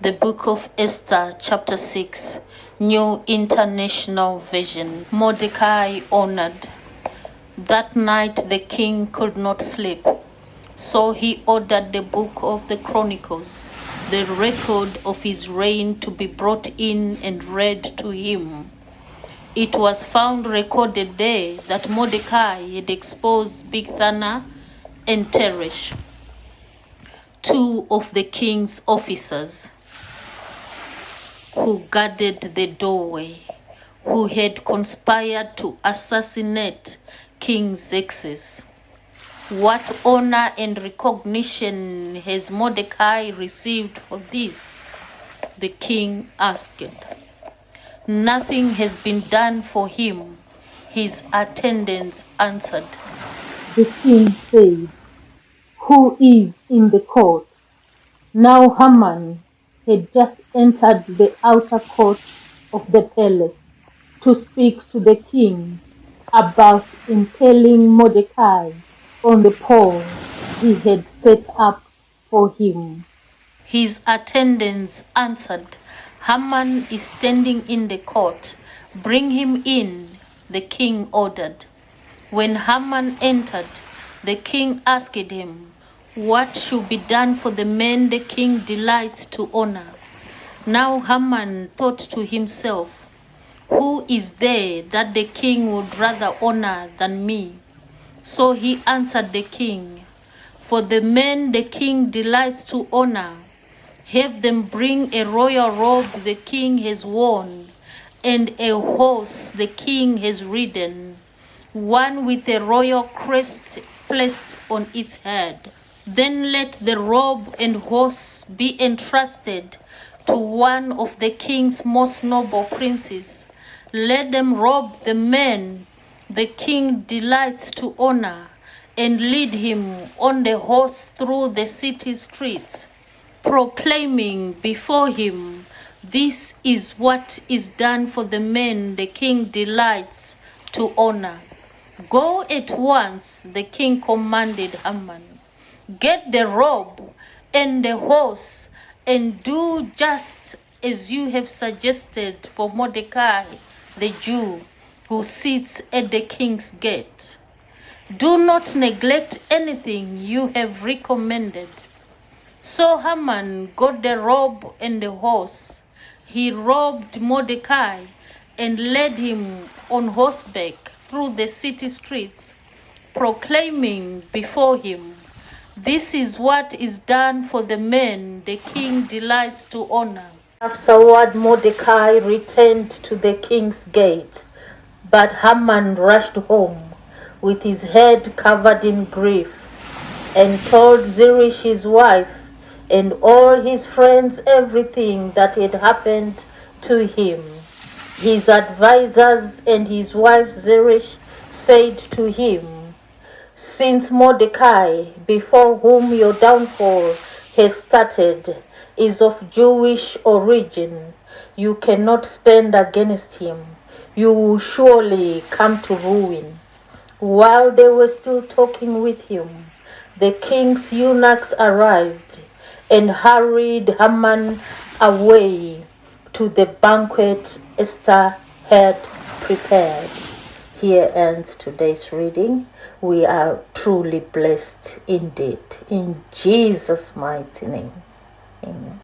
The book of Esther, chapter 6, New International Version. Mordecai honored. That night the king could not sleep, so he ordered the book of the Chronicles, the record of his reign, to be brought in and read to him. It was found recorded there that Mordecai had exposed Bigthana and Teresh, two of the king's officers who guarded the doorway, who had conspired to assassinate King Xerxes. What honor and recognition has Mordecai received for this? The king asked. Nothing has been done for him, his attendants answered. The king said, "Who is in the court?" Now Haman had just entered the outer court of the palace to speak to the king about impaling Mordecai on the pole he had set up for him. His attendants answered, "Haman is standing in the court. Bring him in," the king ordered. When Haman entered, the king asked him, what should be done for the man the king delights to honor? Now Haman thought to himself, who is there that the king would rather honor than me? So he answered the king, for the men the king delights to honor, have them bring a royal robe the king has worn, and a horse the king has ridden, one with a royal crest placed on its head. Then let the robe and horse be entrusted to one of the king's most noble princes. Let them robe the man the king delights to honor, and lead him on the horse through the city streets, proclaiming before him, this is what is done for the man the king delights to honor. Go at once, the king commanded Haman. Get the robe and the horse, and do just as you have suggested for Mordecai, the Jew, who sits at the king's gate. Do not neglect anything you have recommended. So Haman got the robe and the horse. He robed Mordecai and led him on horseback through the city streets, proclaiming before him, this is what is done for the man the king delights to honor. Afterward, Mordecai returned to the king's gate, but Haman rushed home with his head covered in grief, and told Zeresh his wife and all his friends everything that had happened to him. His advisers and his wife Zeresh said to him, since Mordecai, before whom your downfall has started, is of Jewish origin, you cannot stand against him. You will surely come to ruin. While they were still talking with him, the king's eunuchs arrived and hurried Haman away to the banquet Esther had prepared. Here ends today's reading. We are truly blessed indeed. In Jesus' mighty name. Amen.